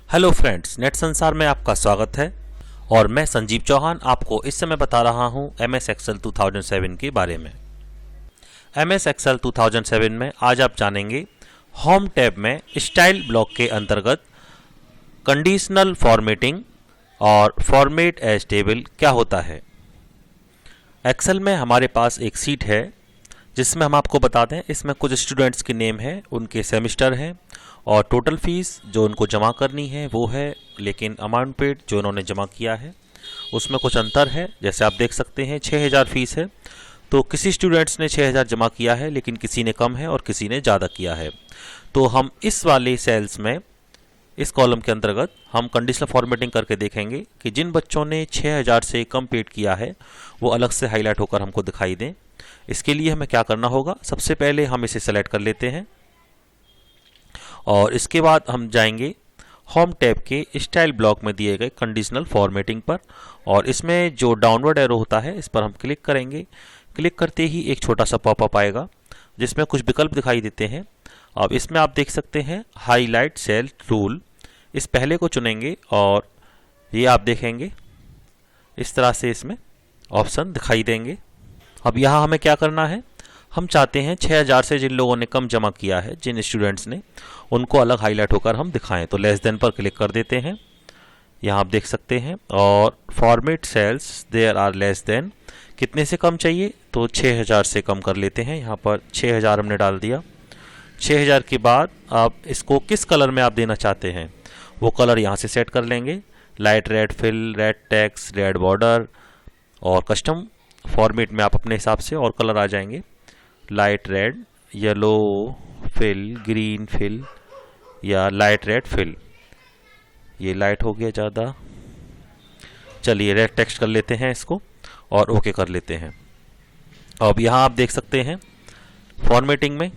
Hello friends, net संसार में आपका स्वागत है और मैं संजीव चौहान आपको इस समय बता रहा हूं MS एक्सेल 2007 के बारे में। MS एक्सेल 2007 में आज आप जानेंगे होम टैब में स्टाइल ब्लॉक के अंतर्गत कंडीशनल फॉर्मेटिंग और फॉर्मेट एज टेबल क्या होता है। एक्सेल में हमारे पास एक सीट है जिसमें हम आपको बता दें, इसमें कुछ स्टूडेंट्स के नेम है, उनके सेमेस्टर हैं और टोटल फीस जो उनको जमा करनी है वो है, लेकिन अमाउंट पेड जो उन्होंने जमा किया है उसमें कुछ अंतर है। जैसे आप देख सकते हैं 6000 फीस है, तो किसी स्टूडेंट्स ने 6000 जमा किया है लेकिन किसी ने कम है और किसी ने ज़्यादा किया है। तो हम इस वाले सेल्स में इस कॉलम के अंतर्गत हम कंडीशनल फॉर्मेटिंग करके देखेंगे कि जिन बच्चों ने 6000 से कम पेड किया है वो अलग से हाईलाइट होकर हमको दिखाई दें। इसके लिए हमें क्या करना होगा, सबसे पहले हम इसे सेलेक्ट कर लेते हैं और इसके बाद हम जाएंगे होम टैब के स्टाइल ब्लॉक में दिए गए कंडीशनल फॉर्मेटिंग पर और इसमें जो डाउनवर्ड एरो होता है इस पर हम क्लिक करेंगे। क्लिक करते ही एक छोटा सा पॉपअप आएगा जिसमें कुछ विकल्प दिखाई देते हैं। अब इसमें आप देख सकते हैं हाईलाइट सेल रूल, इस पहले को चुनेंगे और ये आप देखेंगे इस तरह से इसमें ऑप्शन दिखाई देंगे। अब यहाँ हमें क्या करना है, हम चाहते हैं 6000 से जिन लोगों ने कम जमा किया है, जिन स्टूडेंट्स ने, उनको अलग हाईलाइट होकर हम दिखाएं। तो लेस देन पर क्लिक कर देते हैं, यहाँ आप देख सकते हैं, और format cells there are less than, कितने से कम चाहिए तो 6000 से कम कर लेते हैं। यहाँ पर 6000 हमने डाल दिया। 6000 के बाद आप इसको किस कलर में आप देना चाहते हैं वो कलर यहाँ से सेट कर लेंगे। Light red fill, red text, red border और कस्टम फॉर्मेट में आप अपने हिसाब से और कलर आ जाएंगे। Light red, yellow fill, green fill या लाइट रेड फिल। ये लाइट हो गया ज़्यादा, चलिए रेड टेक्स्ट कर लेते हैं इसको और ओके कर लेते हैं। अब यहाँ आप देख सकते हैं फॉर्मेटिंग में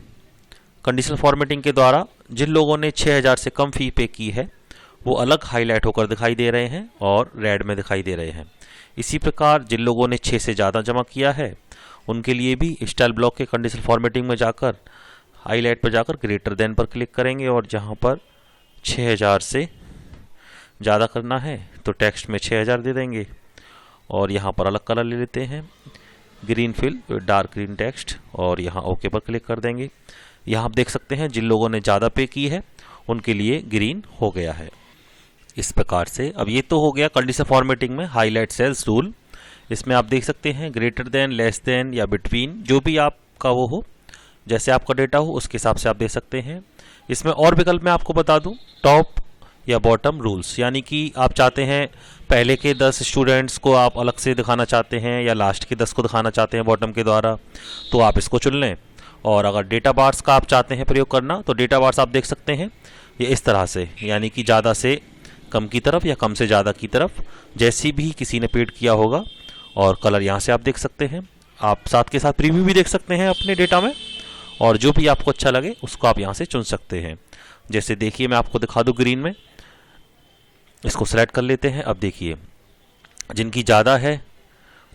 कंडीशनल फॉर्मेटिंग के द्वारा जिन लोगों ने 6000 से कम फी पे की है वो अलग हाईलाइट होकर दिखाई दे रहे हैं और रेड में दिखाई दे रहे हैं। इसी प्रकार जिन लोगों ने 6 से ज़्यादा जमा किया है उनके लिए भी स्टाइल ब्लॉक के कंडीशनल फॉर्मेटिंग में जाकर हाईलाइट पर जाकर ग्रेटर देन पर क्लिक करेंगे और जहां पर 6000 से ज़्यादा करना है तो टेक्स्ट में 6000 दे देंगे और यहाँ पर अलग कलर ले लेते हैं, green fill, dark green text, और यहाँ ओके पर क्लिक कर देंगे। यहाँ आप देख सकते हैं जिन लोगों ने ज़्यादा पे की है उनके लिए ग्रीन हो गया है। इस प्रकार से अब ये तो हो गया कंडीशनल फॉर्मेटिंग में हाईलाइट सेल्स रूल। इसमें आप देख सकते हैं ग्रेटर देन, लेस देन या बिटवीन, जो भी आपका वो हो, जैसे आपका डेटा हो उसके हिसाब से आप दे सकते हैं। इसमें और विकल्प मैं आपको बता दूं, टॉप या बॉटम रूल्स, यानी कि आप चाहते हैं पहले के 10 स्टूडेंट्स को आप अलग से दिखाना चाहते हैं या लास्ट के 10 को दिखाना चाहते हैं बॉटम के द्वारा, तो आप इसको चुन लें। और अगर डेटा बार्स का आप चाहते हैं प्रयोग करना तो डेटा बार्स आप देख सकते हैं ये इस तरह से, यानी कि ज़्यादा से कम की तरफ या कम से ज़्यादा की तरफ, जैसी भी किसी ने पेड किया होगा। और कलर यहाँ से आप देख सकते हैं, आप साथ के साथ प्रीव्यू भी देख सकते हैं अपने डेटा में, और जो भी आपको अच्छा लगे उसको आप यहाँ से चुन सकते हैं। जैसे देखिए मैं आपको दिखा दूँ ग्रीन में, इसको सेलेक्ट कर लेते हैं। अब देखिए जिनकी ज़्यादा है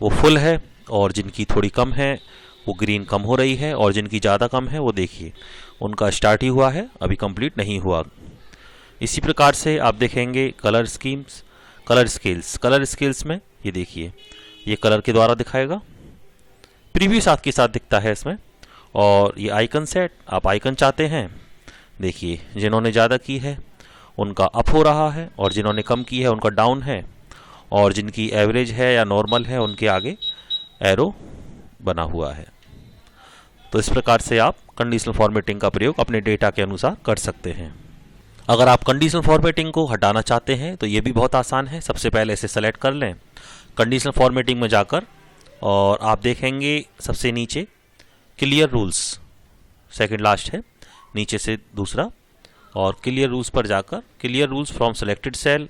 वो फुल है और जिनकी थोड़ी कम है वो ग्रीन कम हो रही है, और जिनकी ज़्यादा कम है वो देखिए उनका स्टार्ट ही हुआ है, अभी कंप्लीट नहीं हुआ। इसी प्रकार से आप देखेंगे कलर स्कीम्स, कलर स्केल्स में ये देखिए ये कलर के द्वारा दिखाएगा, प्रीव्यू साथ के साथ दिखता है इसमें। और ये आइकन सेट, आप आइकन चाहते हैं, देखिए जिन्होंने ज़्यादा की है उनका अप हो रहा है और जिन्होंने कम की है उनका डाउन है, और जिनकी एवरेज है या नॉर्मल है उनके आगे एरो बना हुआ है। तो इस प्रकार से आप कंडीशनल फॉर्मेटिंग का प्रयोग अपने डेटा के अनुसार कर सकते हैं। अगर आप कंडीशनल फॉर्मेटिंग को हटाना चाहते हैं तो ये भी बहुत आसान है। सबसे पहले इसे सेलेक्ट कर लें, कंडीशनल फॉर्मेटिंग में जाकर, और आप देखेंगे सबसे नीचे क्लियर रूल्स, सेकंड लास्ट है नीचे से दूसरा, और क्लियर रूल्स पर जाकर clear rules from selected cell,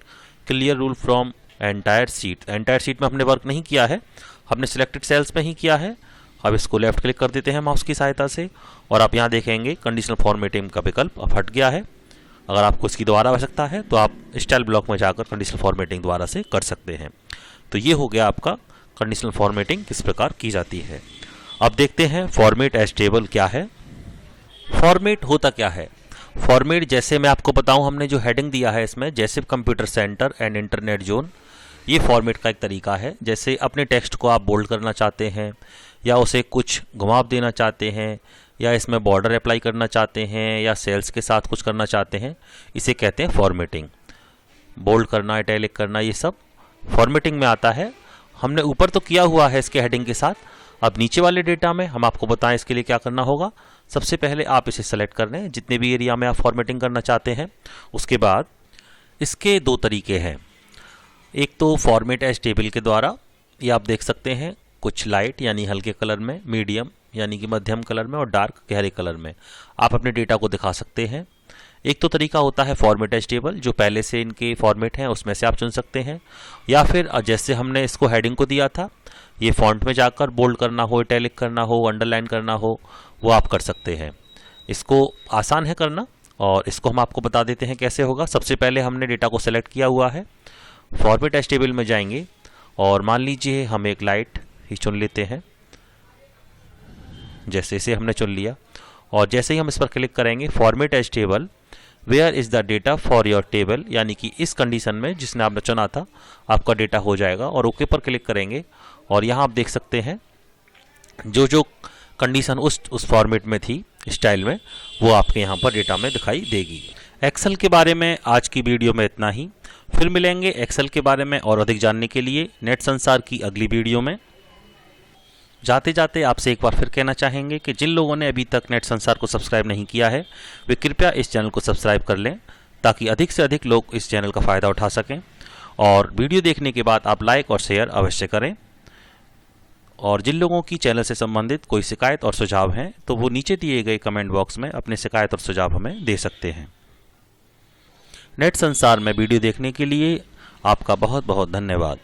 clear rule from entire sheet. Entire sheet में हमने वर्क नहीं किया है, हमने सिलेक्टेड सेल्स में ही किया है। अब इसको लेफ्ट क्लिक कर देते हैं माउस की सहायता से और आप यहाँ देखेंगे कंडीशनल फॉर्मेटिंग का विकल्प अब हट गया है। अगर आपको इसकी दोबारा आवश्यकता है तो आप स्टाइल ब्लॉक में जाकर कंडीशनल फॉर्मेटिंग दोबारा से कर सकते हैं। तो ये हो गया आपका कंडीशनल फॉर्मेटिंग किस प्रकार की जाती है। अब देखते हैं फॉर्मेट एज टेबल क्या है। फॉर्मेट होता क्या है? फॉर्मेट जैसे मैं आपको बताऊं, हमने जो हेडिंग दिया है इसमें जैसे computer centre and internet zone, ये फॉर्मेट का एक तरीका है। जैसे अपने टेक्स्ट को आप बोल्ड करना चाहते हैं या उसे कुछ घुमाव देना चाहते हैं या इसमें बॉर्डर अप्लाई करना चाहते हैं या सेल्स के साथ कुछ करना चाहते हैं, इसे कहते हैं फॉर्मेटिंग। बोल्ड करना, इटैलिक करना, ये सब फॉर्मेटिंग में आता है। हमने ऊपर तो किया हुआ है इसके हेडिंग के साथ। अब नीचे वाले डेटा में हम आपको बताएं इसके लिए क्या करना होगा। सबसे पहले आप इसे सेलेक्ट कर लें जितने भी एरिया में आप फॉर्मेटिंग करना चाहते हैं। उसके बाद इसके दो तरीके हैं। एक तो फॉर्मेट एज टेबल के द्वारा, ये आप देख सकते हैं, कुछ लाइट यानी हल्के कलर में, मीडियम यानी कि मध्यम कलर में और डार्क गहरे कलर में आप अपने डेटा को दिखा सकते हैं। एक तो तरीका होता है फॉर्मेट एज टेबल, जो पहले से इनके फॉर्मेट हैं उसमें से आप चुन सकते हैं, या फिर जैसे हमने इसको हेडिंग को दिया था, ये फॉन्ट में जाकर बोल्ड करना हो, इटैलिक करना हो, अंडरलाइन करना हो, वो आप कर सकते हैं। इसको आसान है करना और इसको हम आपको बता देते हैं कैसे होगा। सबसे पहले हमने डेटा को सेलेक्ट किया हुआ है, फॉर्मेट एज टेबल में जाएंगे और मान लीजिए हम एक लाइट ही चुन लेते हैं। जैसे इसे हमने चुन लिया और जैसे ही हम इस पर क्लिक करेंगे, format as table where is the data for your table, यानी कि इस कंडीशन में जिसने आपने चुना था आपका डेटा हो जाएगा। और ओके पर क्लिक करेंगे और यहाँ आप देख सकते हैं जो जो कंडीशन उस फॉर्मेट में थी, स्टाइल में, वो आपके यहाँ पर डेटा में दिखाई देगी। एक्सेल के बारे में आज की वीडियो में इतना ही। फिर मिलेंगे एक्सेल के बारे में और अधिक जानने के लिए नेट संसार की अगली वीडियो में। जाते जाते आपसे एक बार फिर कहना चाहेंगे कि जिन लोगों ने अभी तक नेट संसार को सब्सक्राइब नहीं किया है, वे कृपया इस चैनल को सब्सक्राइब कर लें ताकि अधिक से अधिक लोग इस चैनल का फ़ायदा उठा सकें। और वीडियो देखने के बाद आप लाइक और शेयर अवश्य करें। और जिन लोगों की चैनल से संबंधित कोई शिकायत और सुझाव हैं तो वो नीचे दिए गए कमेंट बॉक्स में अपने शिकायत और सुझाव हमें दे सकते हैं। नेट संसार में वीडियो देखने के लिए आपका बहुत बहुत धन्यवाद।